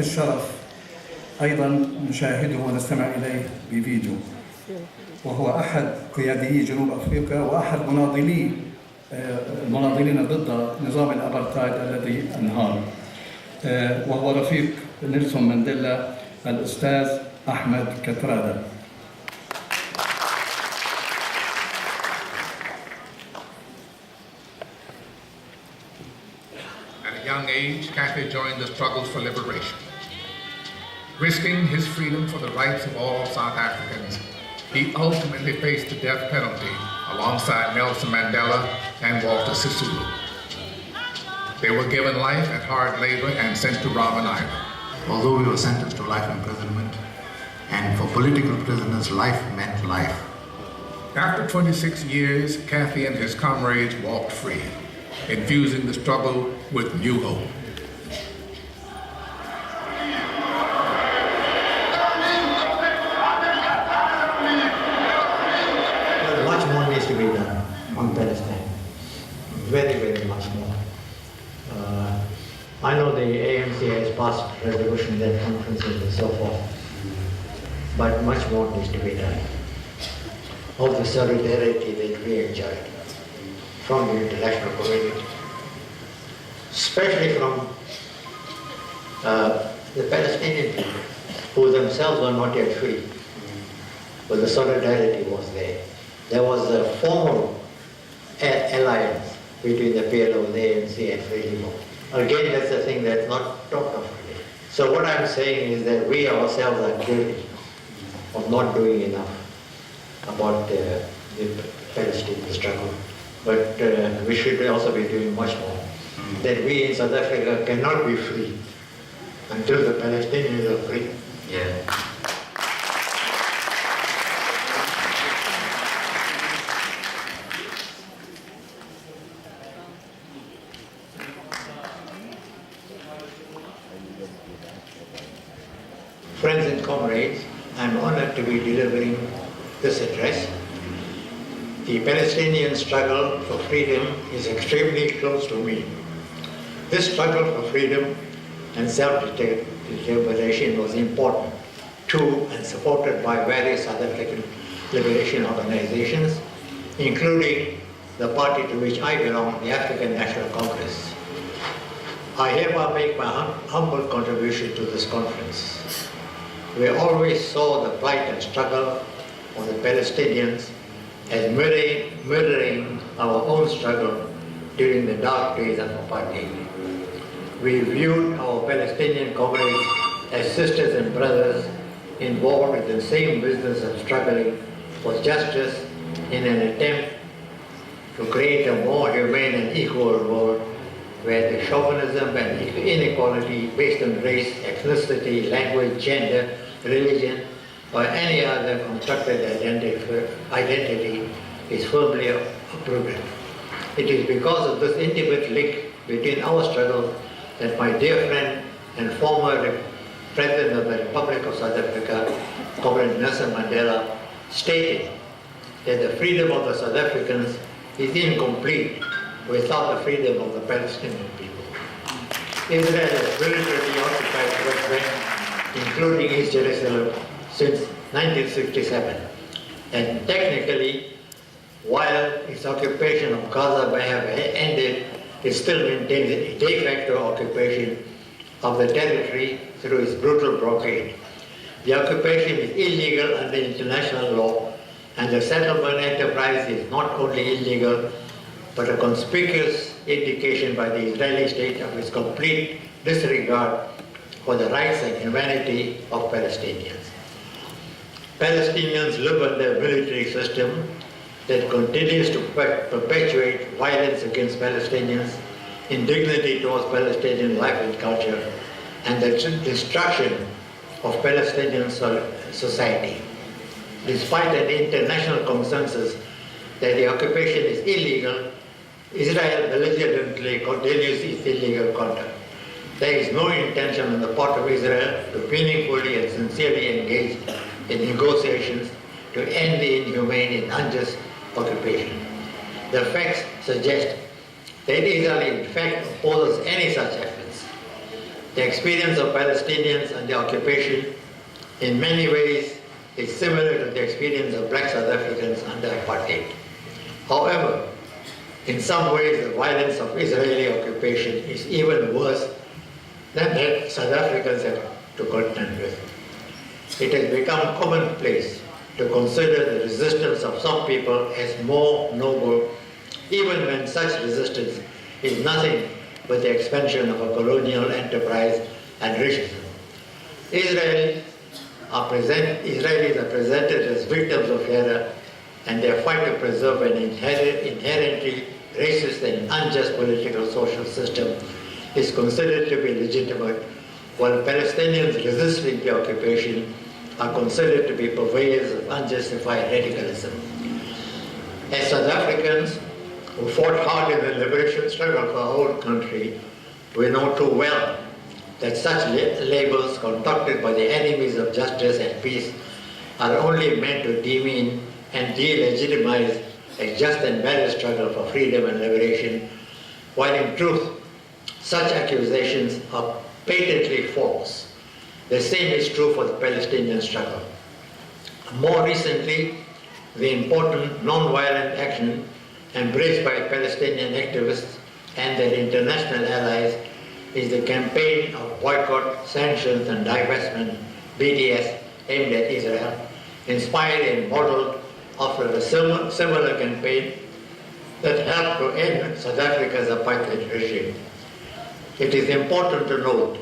الشرف أيضا نشاهده ونستمع إليه بفيديو، وهو أحد قياديي جنوب أفريقيا وأحد المناضلين ضد نظام الأبرتايد الذي انهار، وهو رفيق نيلسون مانديلا الأستاذ أحمد كاترادا. At a young age, Kathy joined the struggles for liberation. Risking his freedom for the rights of all South Africans, he ultimately faced the death penalty alongside Nelson Mandela and Walter Sisulu. They were given life at hard labor and sent to Robben Island. Although we were sentenced to life imprisonment, and for political prisoners, life meant life. After 26 years, Kathy and his comrades walked free, infusing the struggle with new hope. Much more needs to be done on Palestine. Very, very much more. I know the ANC has passed resolutions and conferences and so forth, but much more needs to be done. All the solidarity that we enjoyed from the international community, especially from the Palestinian people, who themselves were not yet free, but the solidarity was there. There was a formal alliance between the PLO, the ANC, and Frelimo. Again, that's the thing that's not talked of today. So what I'm saying is that we ourselves are guilty of not doing enough about the Palestinian struggle. But we should also be doing much more. That we in South Africa cannot be free until the Palestinians are free. Yeah. Friends and comrades, I'm honored to be delivering this address. The Palestinian struggle for freedom is extremely close to me. This struggle for freedom and self-determination was important to and supported by various South African liberation organizations, including the party to which I belong, the African National Congress. I hereby make my humble contribution to this conference. We always saw the plight and struggle of the Palestinians as mirroring our own struggle during the dark days of apartheid. We viewed our Palestinian comrades as sisters and brothers involved in the same business of struggling for justice in an attempt to create a more humane and equal world where the chauvinism and inequality based on race, ethnicity, language, gender, religion, or any other constructed identity is firmly uprooted. It is because of this intimate link between our struggle that my dear friend and former President of the Republic of South Africa, Comrade Nelson Mandela, stated that the freedom of the South Africans is incomplete without the freedom of the Palestinian people. Israel has militarily occupied the West Bank, including East Jerusalem, since 1967. And technically, while its occupation of Gaza may have ended, it still maintains a de facto occupation of the territory through its brutal blockade. The occupation is illegal under international law, and the settlement enterprise is not only illegal, but a conspicuous indication by the Israeli state of its complete disregard for the rights and humanity of Palestinians. Palestinians live under a military system that continues to perpetuate violence against Palestinians, indignity towards Palestinian life and culture, and the destruction of Palestinian society. Despite an international consensus that the occupation is illegal, Israel belligerently continues its illegal conduct. There is no intention on the part of Israel to meaningfully and sincerely engage in negotiations to end the inhumane and unjust occupation. The facts suggest that Israel in fact opposes any such efforts. The experience of Palestinians and the occupation in many ways is similar to the experience of black South Africans under apartheid. However, in some ways the violence of Israeli occupation is even worse than that South Africans have to contend with. It has become commonplace to consider the resistance of some people as more noble, even when such resistance is nothing but the expansion of a colonial enterprise and racism. Israelis are presented as victims of error, and their fight to preserve an inherently racist and unjust political social system is considered to be legitimate, while Palestinians resisting the occupation are considered to be purveyors of unjustified radicalism. As South Africans who fought hard in the liberation struggle for our own country, we know too well that such labels concocted by the enemies of justice and peace are only meant to demean and delegitimize a just and valid struggle for freedom and liberation, while in truth, such accusations are patently false. The same is true for the Palestinian struggle. More recently, the important non-violent action embraced by Palestinian activists and their international allies is the campaign of boycott, sanctions and divestment, BDS, aimed at Israel, inspired and modeled after a similar campaign that helped to end South Africa's apartheid regime. It is important to note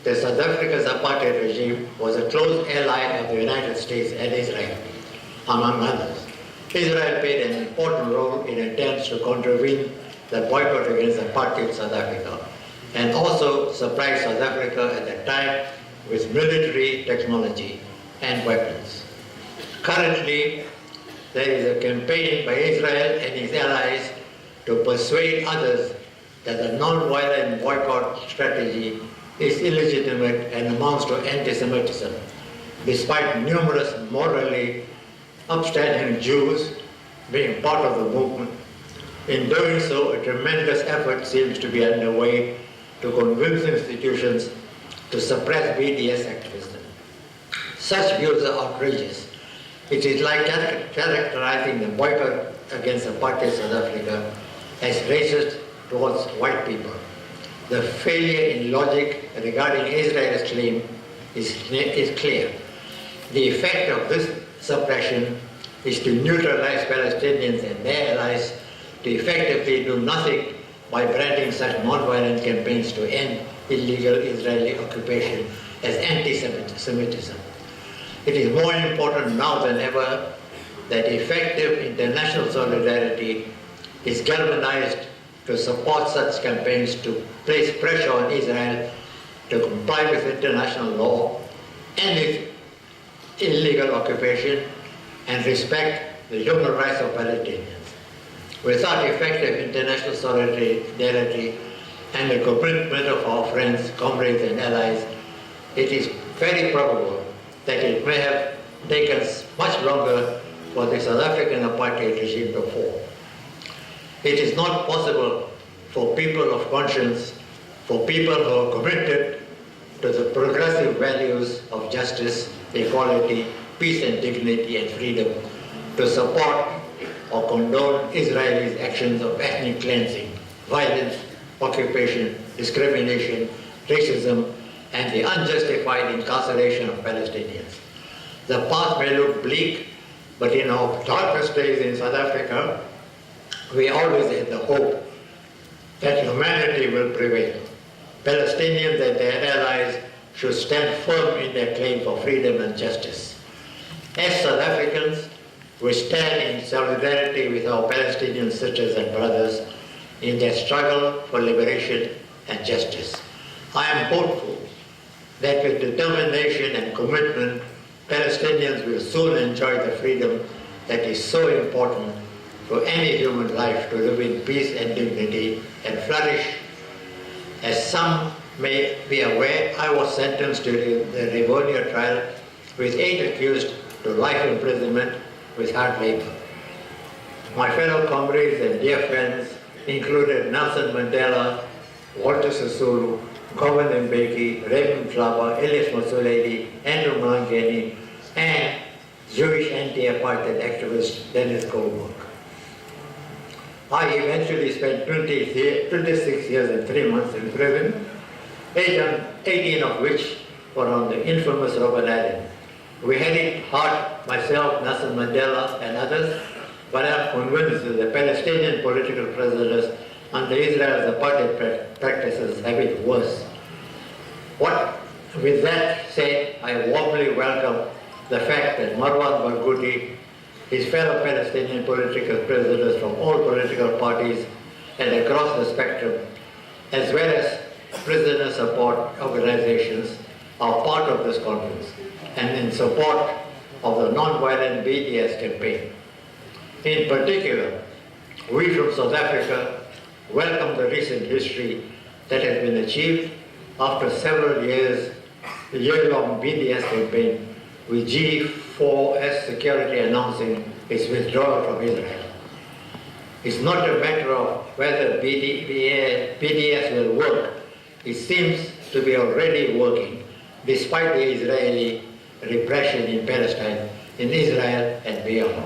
that South Africa's apartheid regime was a close ally of the United States and Israel, among others. Israel played an important role in attempts to contravene the boycott against apartheid South Africa, and also supplied South Africa at the time with military technology and weapons. Currently, there is a campaign by Israel and its allies to persuade others that the non-violent boycott strategy is illegitimate and amounts to anti-Semitism, despite numerous morally upstanding Jews being part of the movement. In doing so, a tremendous effort seems to be underway to convince institutions to suppress BDS activism. Such views are outrageous. It is like characterizing the boycott against apartheid South Africa as racist towards white people. The failure in logic regarding Israel's claim is clear. The effect of this suppression is to neutralize Palestinians and their allies, to effectively do nothing by branding such non-violent campaigns to end illegal Israeli occupation as anti-Semitism. It is more important now than ever that effective international solidarity is galvanized to support such campaigns, to place pressure on Israel to comply with international law and its illegal occupation and respect the human rights of Palestinians. Without effective international solidarity and the commitment of our friends, comrades and allies, it is very probable that it may have taken much longer for the South African apartheid regime to fall. It is not possible for people of conscience, for people who are committed to the progressive values of justice, equality, peace and dignity and freedom, to support or condone Israelis' actions of ethnic cleansing, violence, occupation, discrimination, racism, and the unjustified incarceration of Palestinians. The path may look bleak, but in our darkest days in South Africa, we always had the hope that humanity will prevail. Palestinians and their allies should stand firm in their claim for freedom and justice. As South Africans, we stand in solidarity with our Palestinian sisters and brothers in their struggle for liberation and justice. I am hopeful that with determination and commitment, Palestinians will soon enjoy the freedom that is so important for any human life to live in peace and dignity and flourish. As some may be aware, I was sentenced during the Rivonia trial with 8 accused to life imprisonment with hard labor. My fellow comrades and dear friends included Nelson Mandela, Walter Sisulu, Cowan Mbeki, Raymond Flaba, Elias Mosoledi, Andrew Mangeni, and Jewish anti-apartheid activist Dennis Goldberg. I eventually spent 26 years and 3 months in prison, 18 of which were on the infamous Robben Island. We had it hard, myself, Nelson Mandela, and others, but I'm convinced that the Palestinian political prisoners under Israel's apartheid practices have it worse. With that said, I warmly welcome the fact that Marwan Barghouti, his fellow Palestinian political prisoners from all political parties and across the spectrum, as well as prisoner support organizations, are part of this conference and in support of the non-violent BDS campaign. In particular, we from South Africa welcome the recent history that has been achieved after several years, the year-long BDS campaign, with G4S Security announcing its withdrawal from Israel. It's not a matter of whether BDS will work. It seems to be already working, despite the Israeli repression in Palestine, in Israel and beyond.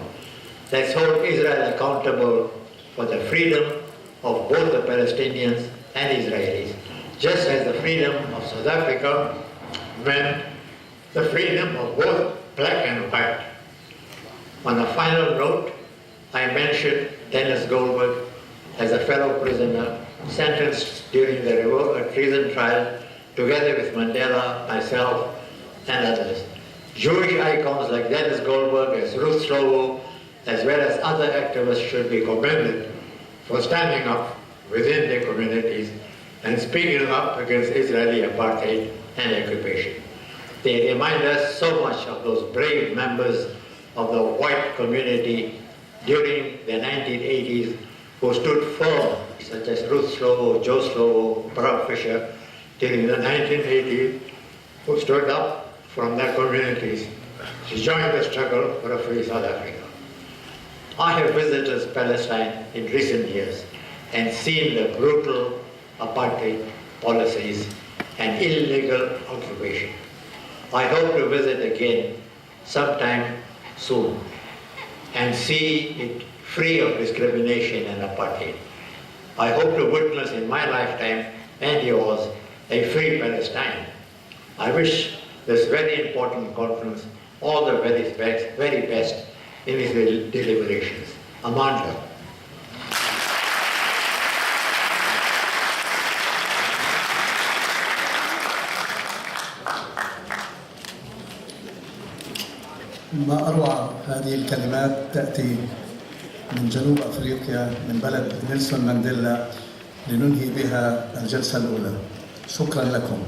Let's hold Israel accountable for the freedom of both the Palestinians and Israelis, just as the freedom of South Africa meant the freedom of both black and white. On a final note, I mentioned Dennis Goldberg as a fellow prisoner sentenced during the treason trial together with Mandela, myself, and others. Jewish icons like Dennis Goldberg, as Ruth Slovo, as well as other activists should be commended for standing up within their communities and speaking up against Israeli apartheid and occupation. They remind us so much of those brave members of the white community during the 1980s who stood firm, such as Ruth Slovo, Joe Slovo, Brad Fisher, during the 1980s, who stood up from their communities to join the struggle for a free South Africa. I have visited Palestine in recent years and seen the brutal apartheid policies and illegal occupation. I hope to visit again sometime soon and see it free of discrimination and apartheid. I hope to witness in my lifetime and yours a free Palestine. I wish this very important conference all the very best in its deliberations. Mamdouh. ما أروع هذه الكلمات تأتي من جنوب أفريقيا من بلد نيلسون مانديلا لننهي بها الجلسة الأولى. شكرا لكم.